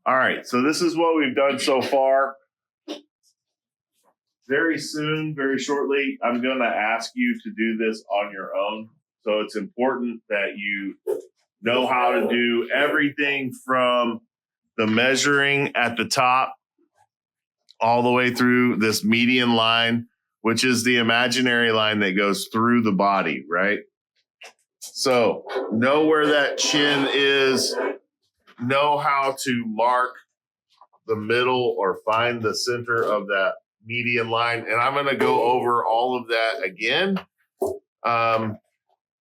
All right, so this is what we've done so far. Very soon, very shortly, I'm going to ask you to do this on your own. So it's important that you know how to do everything from the measuring at the top all the way through this median line, which is the imaginary line that goes through the body, right? So know where that chin is, know how to mark the middle or find the center of that median line. And I'm going to go over all of that again.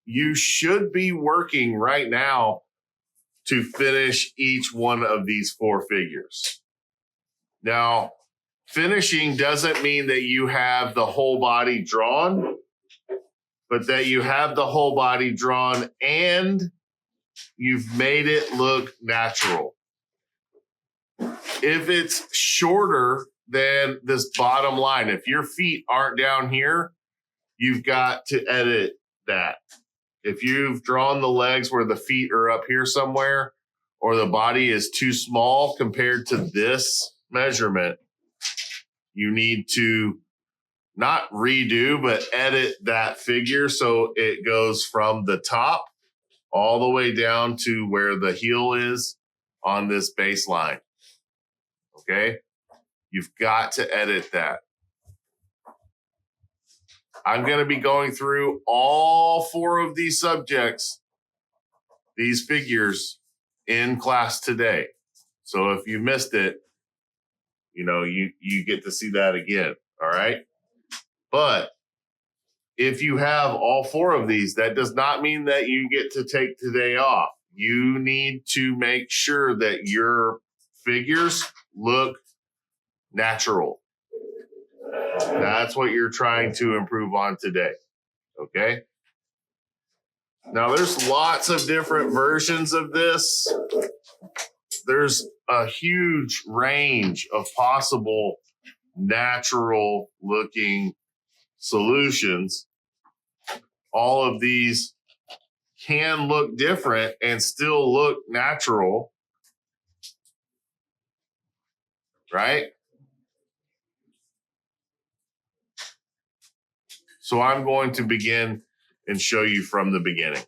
You should be working right now to finish each one of these 4 figures. Now, finishing doesn't mean that you have the whole body drawn, but that you have the whole body drawn and you've made it look natural. If it's shorter than this bottom line, if your feet aren't down here, you've got to edit that. If you've drawn the legs where the feet are up here somewhere, or the body is too small compared to this measurement, you need to not redo, but edit that figure so it goes from the top all the way down to where the heel is on this baseline. Okay? You've got to edit that. I'm going to be going through all 4 of these subjects, these figures, in class today. So if you missed it, you get to see that again. All right? But if you have all 4 of these, that does not mean that you get to take today off. You need to make sure that your figures look natural. That's what you're trying to improve on today. Okay? Now, there's lots of different versions of this. There's a huge range of possible natural looking solutions. All of these can look different and still look natural, right? So I'm going to begin and show you from the beginning.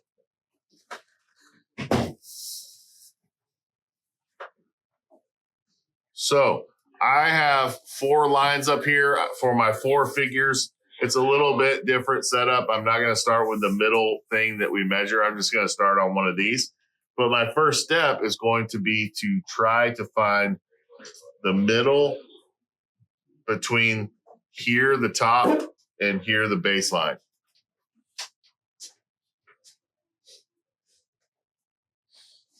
So I have 4 lines up here for my 4 figures. It's a little bit different setup. I'm not going to start with the middle thing that we measure. I'm just going to start on one of these. But my first step is going to be to try to find the middle between here, the top, and here, the baseline.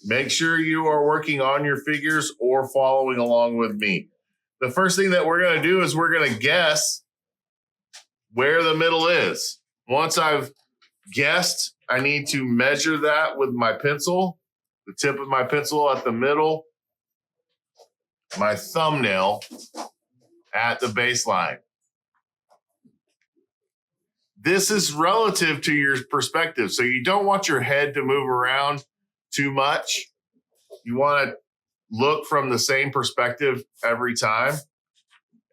Make sure you are working on your figures or following along with me. The first thing that we're going to do is we're going to guess where the middle is. Once I've guessed, I need to measure that with my pencil, the tip of my pencil at the middle, my thumbnail at the baseline. This is relative to your perspective, so you don't want your head to move around too much. You want to look from the same perspective every time.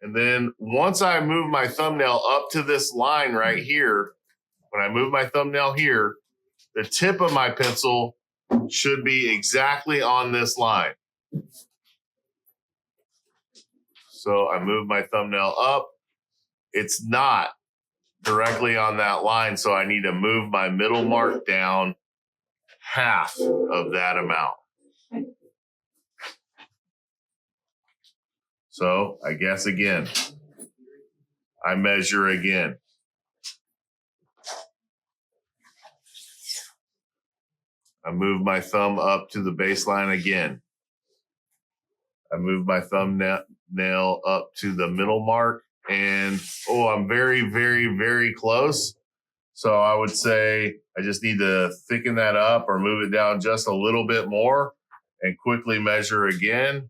And then once I move my thumbnail up to this line right here, when I move my thumbnail here, the tip of my pencil should be exactly on this line. So I move my thumbnail up. It's not directly on that line, so I need to move my middle mark down half of that amount. So I guess again. I measure again. I move my thumb up to the baseline again. I move my thumbnail up to the middle mark, and I'm very, very, very close. So I would say I just need to thicken that up or move it down just a little bit more and quickly measure again.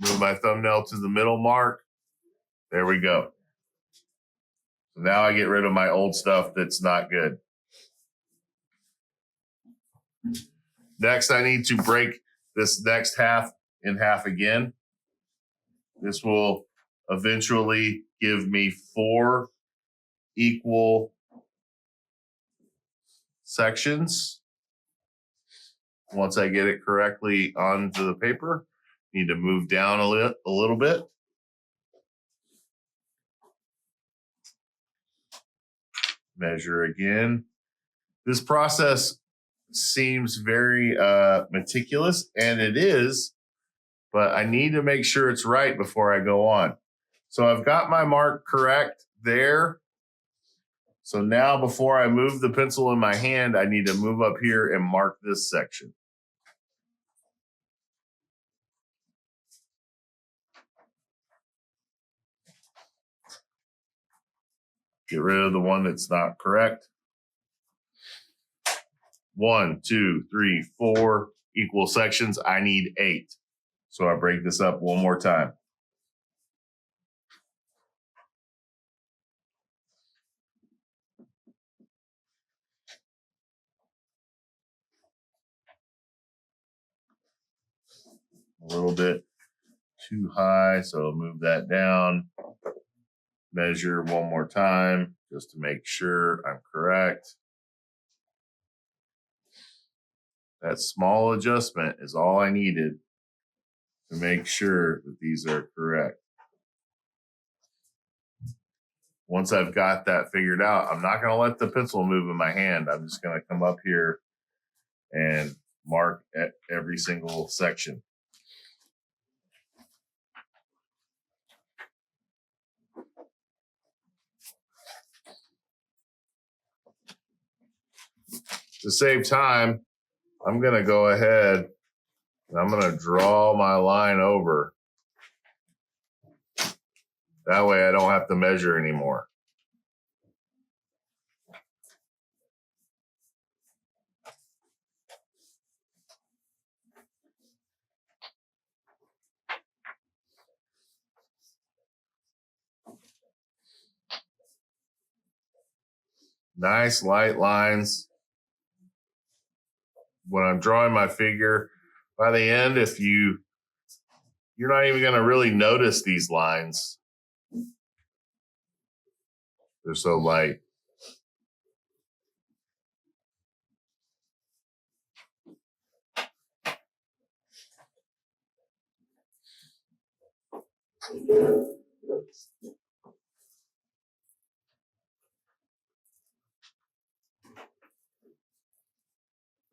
Move my thumbnail to the middle mark. There we go. So now I get rid of my old stuff that's not good. Next, I need to break this next half in half again. This will eventually give me 4 equal sections. Once I get it correctly onto the paper, need to move down a little bit. Measure again. This process seems very meticulous, and it is, but I need to make sure it's right before I go on. So I've got my mark correct there. So now before I move the pencil in my hand, I need to move up here and mark this section. Get rid of the one that's not correct. 1, 2, 3, 4 equal sections. I need 8. So I break this up one more time. A little bit too high, so I'll move that down. Measure one more time just to make sure I'm correct. That small adjustment is all I needed to make sure that these are correct. Once I've got that figured out, I'm not going to let the pencil move in my hand. I'm just going to come up here and mark at every single section. To save time, I'm going to go ahead and I'm going to draw my line over. That way I don't have to measure anymore. Nice light lines. When I'm drawing my figure, by the end, if you're not even going to really notice these lines. They're so light.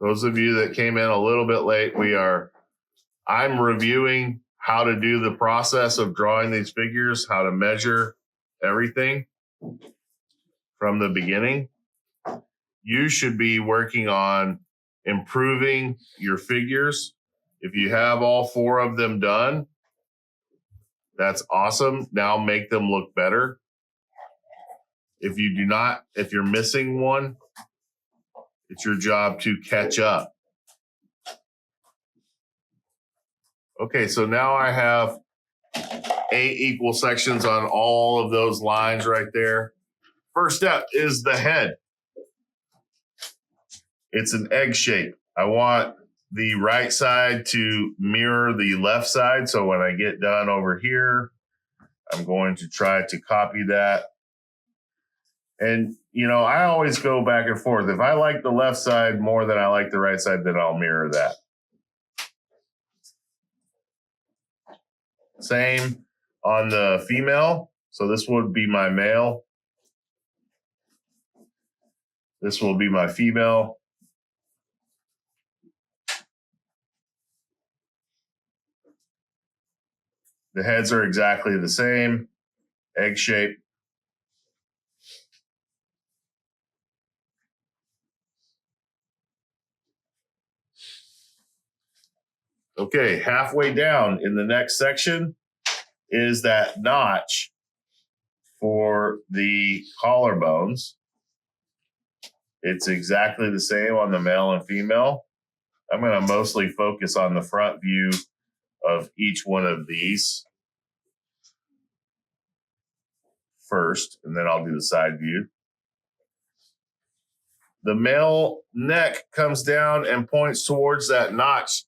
Those of you that came in a little bit late, I'm reviewing how to do the process of drawing these figures, how to measure everything from the beginning. You should be working on improving your figures. If you have all 4 of them done, that's awesome. Now make them look better. If you do not, if you're missing one, it's your job to catch up. Okay, so now I have 8 equal sections on all of those lines right there. First step is the head. It's an egg shape. I want the right side to mirror the left side. So when I get done over here, I'm going to try to copy that. And, I always go back and forth. If I like the left side more than I like the right side, then I'll mirror that. Same on the female. So this would be my male. This will be my female. The heads are exactly the same, egg shape. Okay, halfway down in the next section is that notch for the collarbones. It's exactly the same on the male and female. I'm going to mostly focus on the front view of each one of these first, and then I'll do the side view. The male neck comes down and points towards that notch.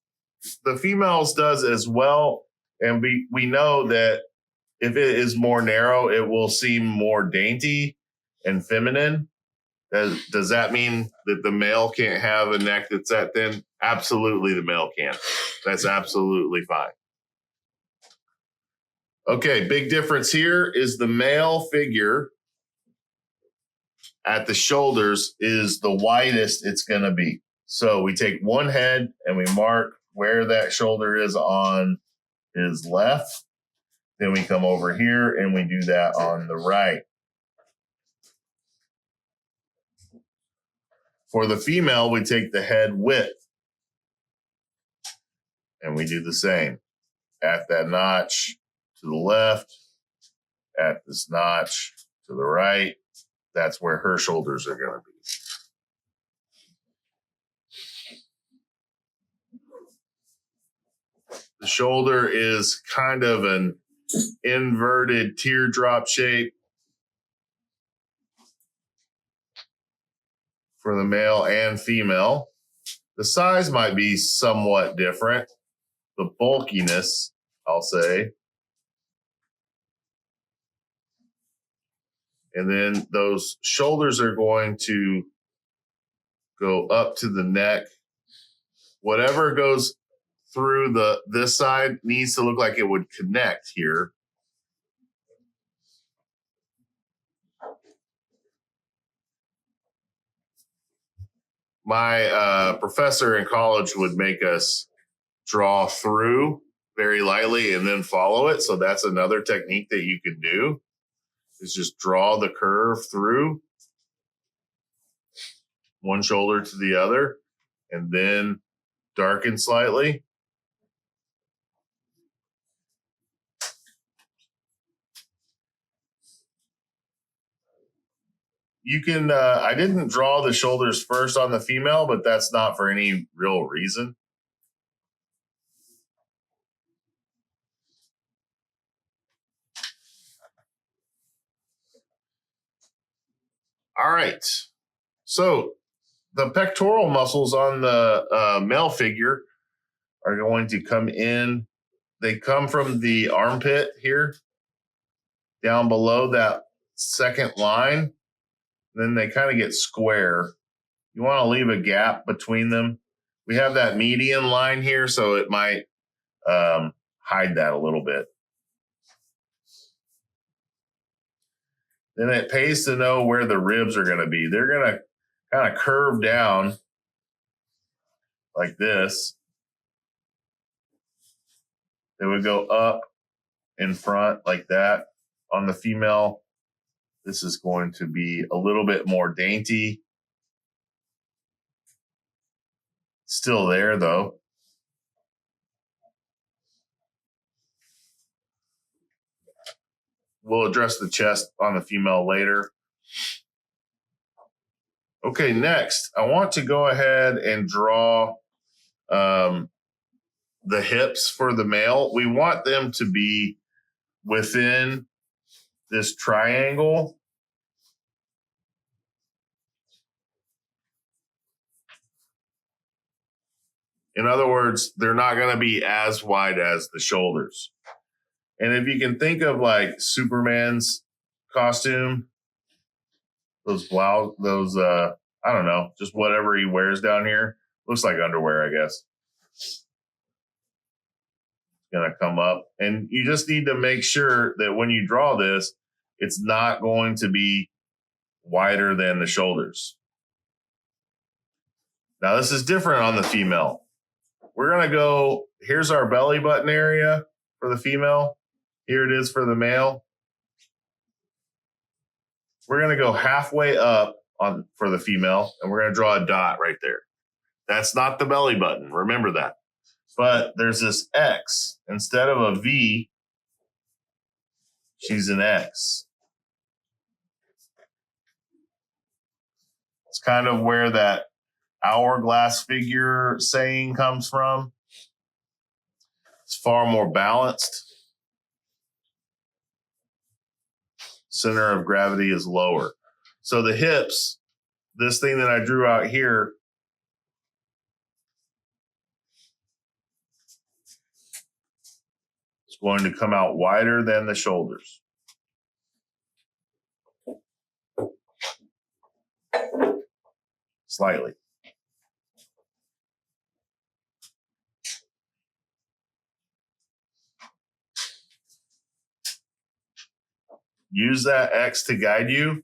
The females does as well. And we know that if it is more narrow, it will seem more dainty and feminine. Does that mean that the male can't have a neck that's that thin? Absolutely, the male can. That's absolutely fine. Okay, big difference here is the male figure at the shoulders is the widest it's going to be. So we take one head and we mark where that shoulder is on his left. Then we come over here and we do that on the right. For the female, we take the head width and we do the same. At that notch to the left, at this notch to the right, that's where her shoulders are going to be. The shoulder is kind of an inverted teardrop shape for the male and female. The size might be somewhat different. The bulkiness, I'll say. And then those shoulders are going to go up to the neck. Whatever goes through this side needs to look like it would connect here. My professor in college would make us draw through very lightly and then follow it. So that's another technique that you can do, is just draw the curve through one shoulder to the other and then darken slightly. You can, I didn't draw the shoulders first on the female, but that's not for any real reason. All right. So the pectoral muscles on the male figure are going to come in. They come from the armpit here, down below that second line. Then they kind of get square. You want to leave a gap between them. We have that median line here, so it might hide that a little bit. Then it pays to know where the ribs are going to be. They're going to kind of curve down like this. They would go up in front like that. On the female, this is going to be a little bit more dainty. Still there, though. We'll address the chest on the female later. Okay, next, I want to go ahead and draw the hips for the male. We want them to be within this triangle. In other words, they're not going to be as wide as the shoulders. And if you can think of like Superman's costume, those blouse, those, I don't know, just whatever he wears down here. Looks like underwear, I guess. It's going to come up. And you just need to make sure that when you draw this, it's not going to be wider than the shoulders. Now, this is different on the female. We're going to go, here's our belly button area for the female. Here it is for the male. We're going to go halfway up for the female, and we're going to draw a dot right there. That's not the belly button. Remember that. But there's this X. Instead of a V, she's an X. It's kind of where that hourglass figure saying comes from. It's far more balanced. Center of gravity is lower. So the hips this thing that I drew out here is going to come out wider than the shoulders. Slightly. Use that X to guide you.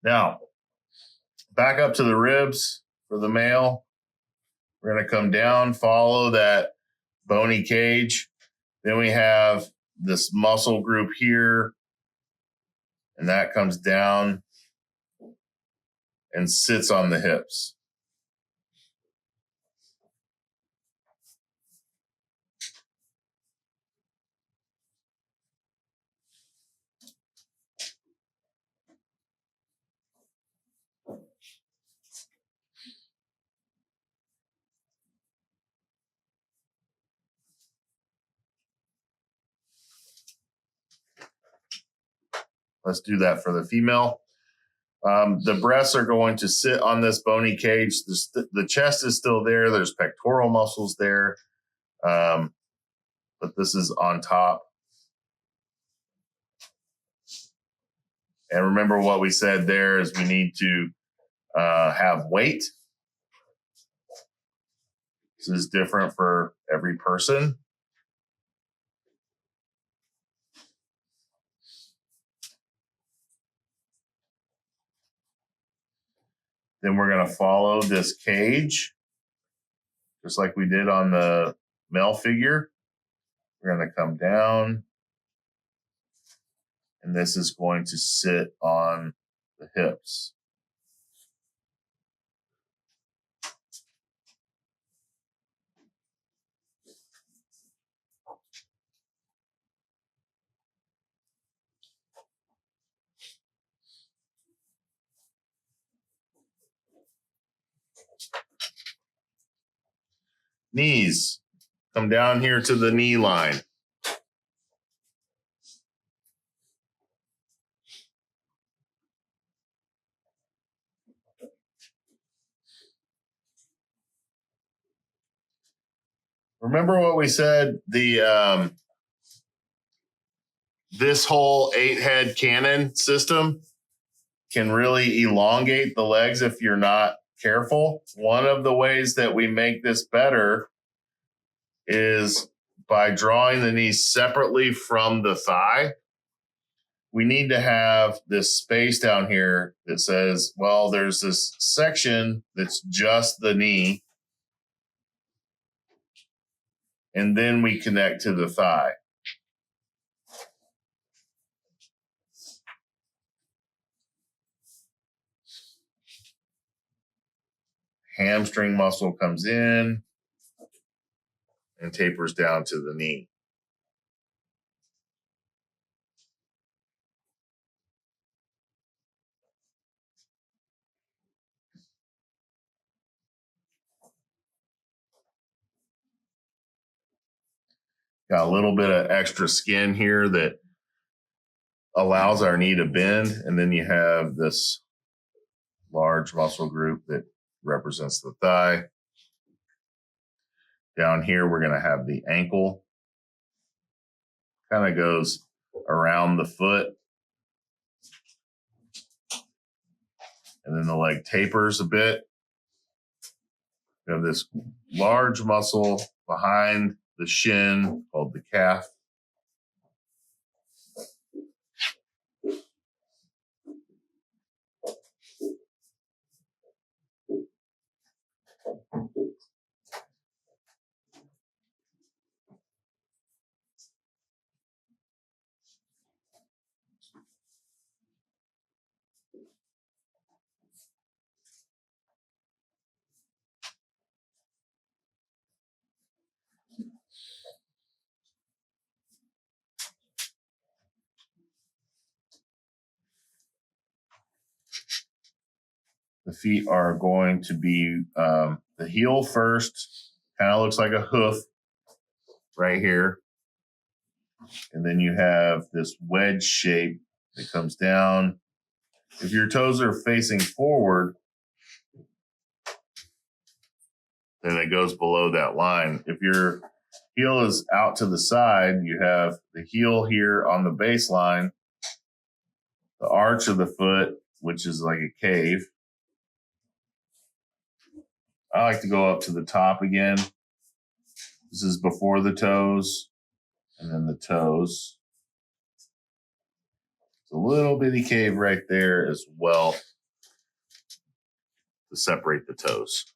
Now, back up to the ribs for the male. We're going to come down, follow that bony cage. Then we have this muscle group here, and that comes down and sits on the hips. Let's do that for the female. The breasts are going to sit on this bony cage. The chest is still there. There's pectoral muscles there. But this is on top. And remember what we said there is we need to have weight. This is different for every person. Then we're going to follow this cage, just like we did on the male figure. We're going to come down, and this is going to sit on the hips. Knees. Come down here to the knee line. Remember what we said, this whole 8-head cannon system can really elongate the legs if you're not careful. One of the ways that we make this better is by drawing the knees separately from the thigh. We need to have this space down here that says, well, there's this section that's just the knee, and then we connect to the thigh. Hamstring muscle comes in and tapers down to the knee. Got a little bit of extra skin here that allows our knee to bend. And then you have this large muscle group that represents the thigh. Down here, we're going to have the ankle. Kind of goes around the foot. And then the leg tapers a bit. We have this large muscle behind the shin called the calf. The feet are going to be the heel first, kind of looks like a hoof right here. And then you have this wedge shape that comes down. If your toes are facing forward, then it goes below that line. If your heel is out to the side, you have the heel here on the baseline, the arch of the foot, which is like a cave. I like to go up to the top again. This is before the toes, and then the toes. It's a little bitty cave right there as well to separate the toes.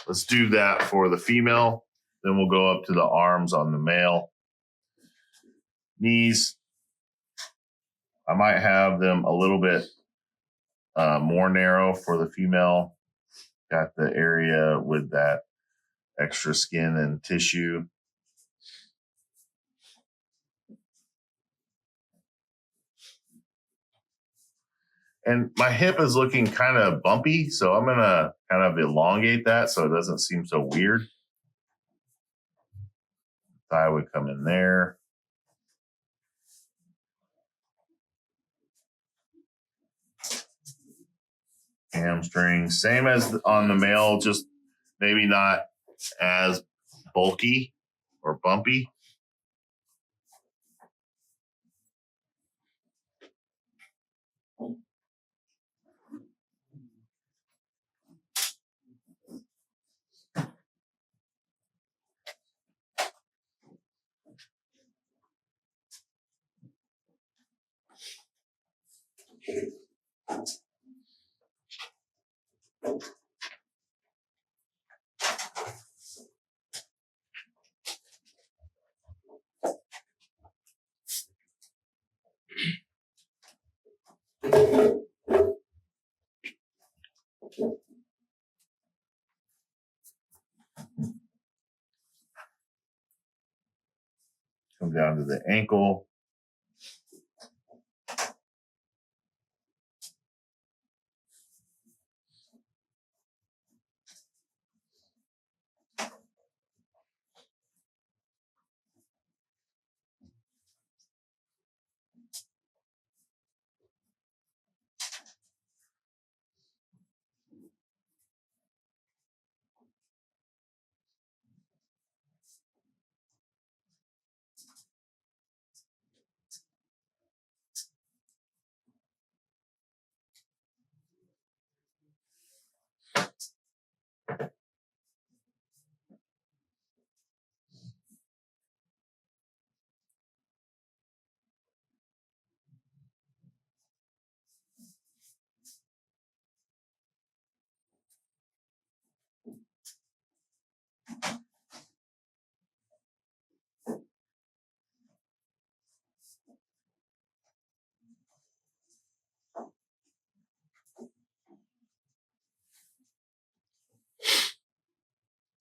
Let's do that for the female. Then we'll go up to the arms on the male. Knees, I might have them a little bit more narrow for the female. Got the area with that extra skin and tissue. And my hip is looking kind of bumpy, so I'm going to kind of elongate that so it doesn't seem so weird. Thigh would come in there. Hamstring, same as on the male, just maybe not as bulky or bumpy. Come down to the ankle.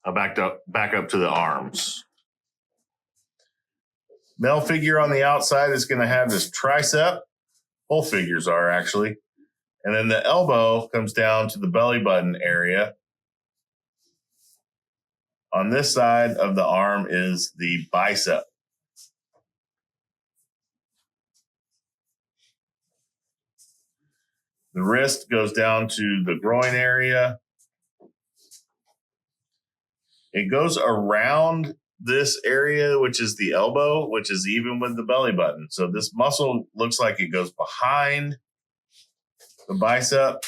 I back up to the arms. Male figure on the outside is going to have this tricep. Both figures are actually. And then the elbow comes down to the belly button area. On this side of the arm is the bicep. The wrist goes down to the groin area. It goes around this area, which is the elbow, which is even with the belly button. So this muscle looks like it goes behind the bicep.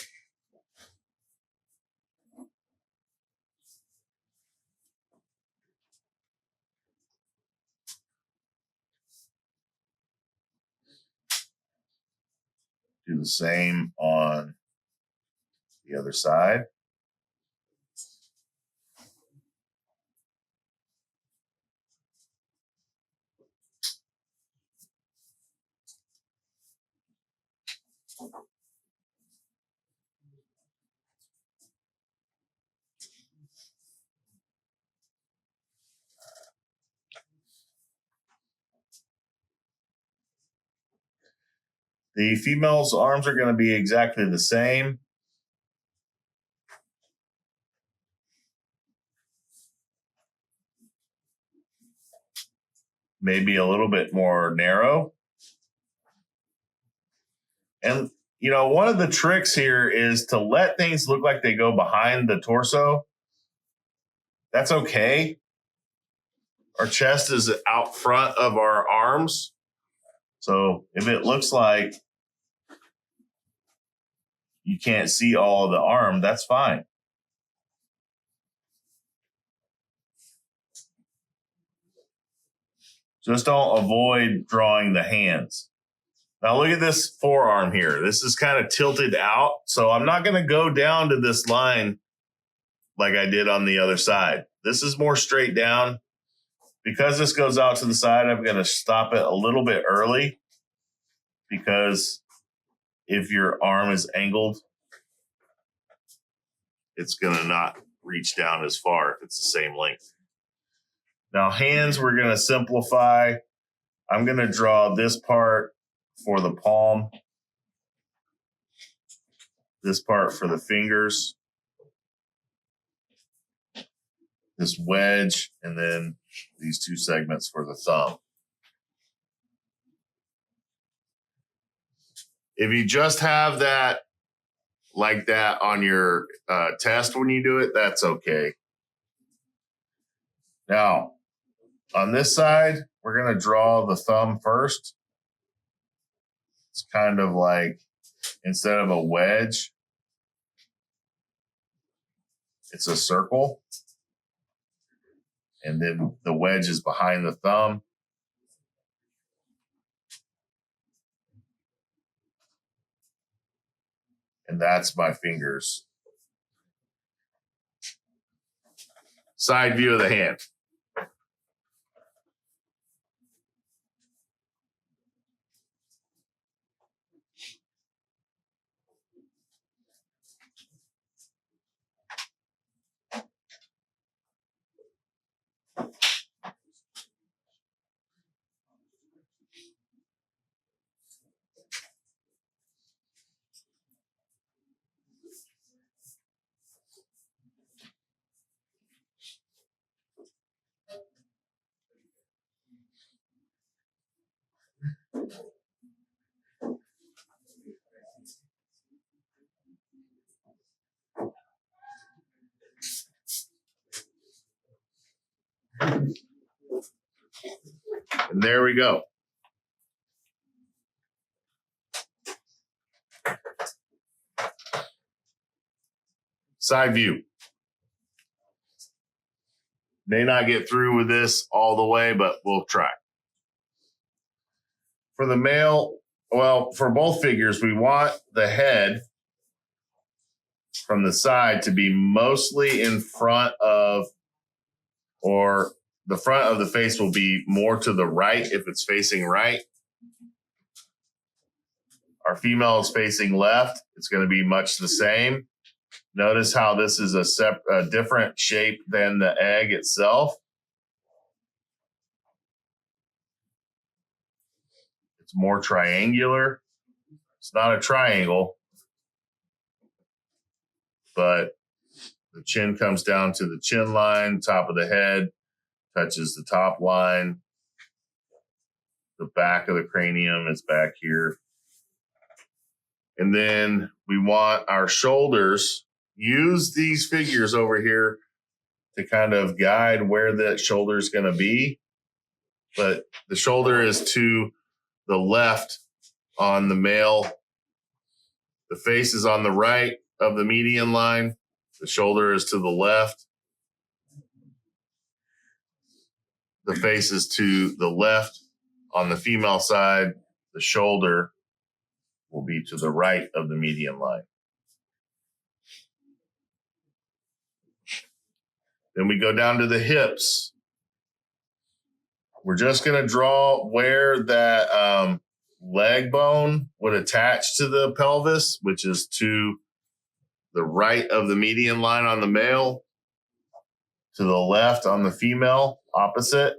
Do the same on the other side. The female's arms are going to be exactly the same. Maybe a little bit more narrow. And, you know, one of the tricks here is to let things look like they go behind the torso. That's okay. Our chest is out front of our arms. So if it looks like you can't see all of the arm, that's fine. Just don't avoid drawing the hands. Now look at this forearm here. This is kind of tilted out. So I'm not going to go down to this line like I did on the other side. This is more straight down. Because this goes out to the side, I'm going to stop it a little bit early, because if your arm is angled, it's going to not reach down as far if it's the same length. Now hands, we're going to simplify. I'm going to draw this part for the palm, this part for the fingers, this wedge, and then these two segments for the thumb. If you just have that like that on your test when you do it, that's okay. Now, on this side, we're going to draw the thumb first. It's kind of like, instead of a wedge, it's a circle. And then the wedge is behind the thumb. And that's my fingers. Side view of the hand. And there we go. Side view. May not get through with this all the way, but we'll try. For the male, well, for both figures, we want the head from the side to be mostly in front of, or the front of the face will be more to the right if it's facing right. Our female is facing left. It's going to be much the same. Notice how this is a different shape than the egg itself. It's more triangular. It's not a triangle, but the chin comes down to the chin line, top of the head touches the top line. The back of the cranium is back here. And then we want our shoulders. Use these figures over here to kind of guide where that shoulder is going to be. But the shoulder is to the left on the male. The face is on the right of the median line. The shoulder is to the left. The face is to the left on the female side. The shoulder will be to the right of the median line. Then we go down to the hips. We're just going to draw where that leg bone would attach to the pelvis, which is to the right of the median line on the male, to the left on the female, opposite.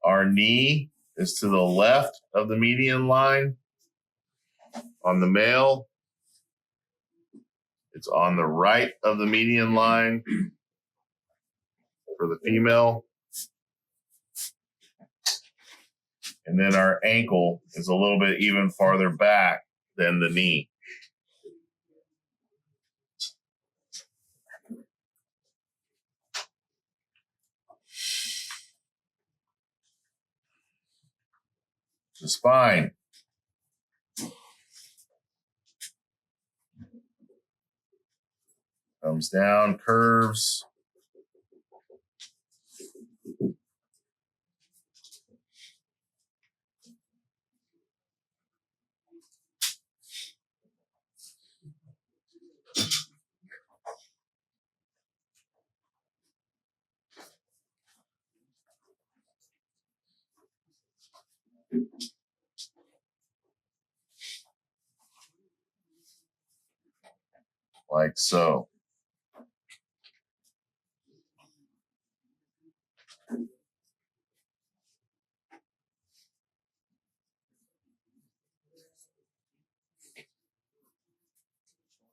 Our knee is to the left of the median line on the male. It's on the right of the median line for the female. And then our ankle is a little bit even farther back than the knee. The spine. Comes down, curves. Like so.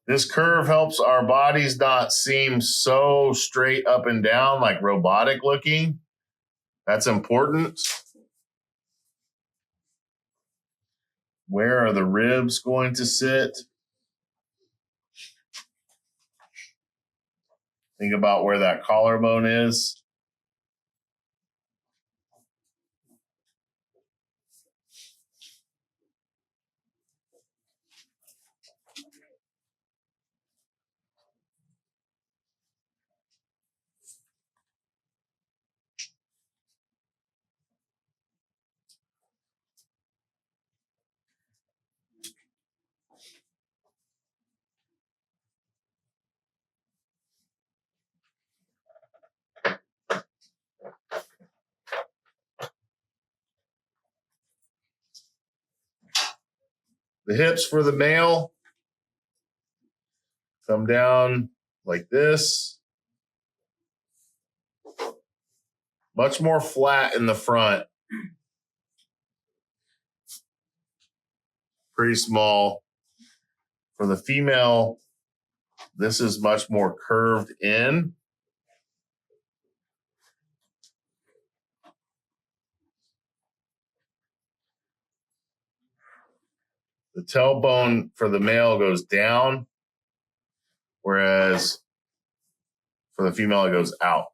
This curve helps our bodies not seem so straight up and down, like robotic looking. That's important. Where are the ribs going to sit? Think about where that collarbone is. The hips for the male come down like this. Much more flat in the front. Pretty small. For the female, this is much more curved in. The tailbone for the male goes down, whereas for the female, it goes out.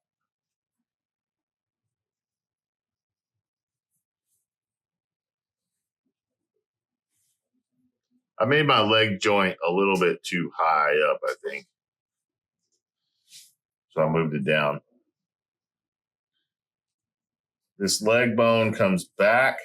I made my leg joint a little bit too high up, I think. So I moved it down. This leg bone comes back.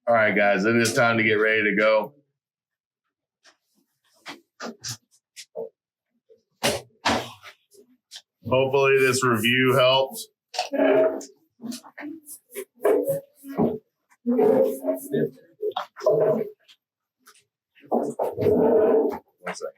All right, guys, it is time to get ready to go. Hopefully this review helps. One second.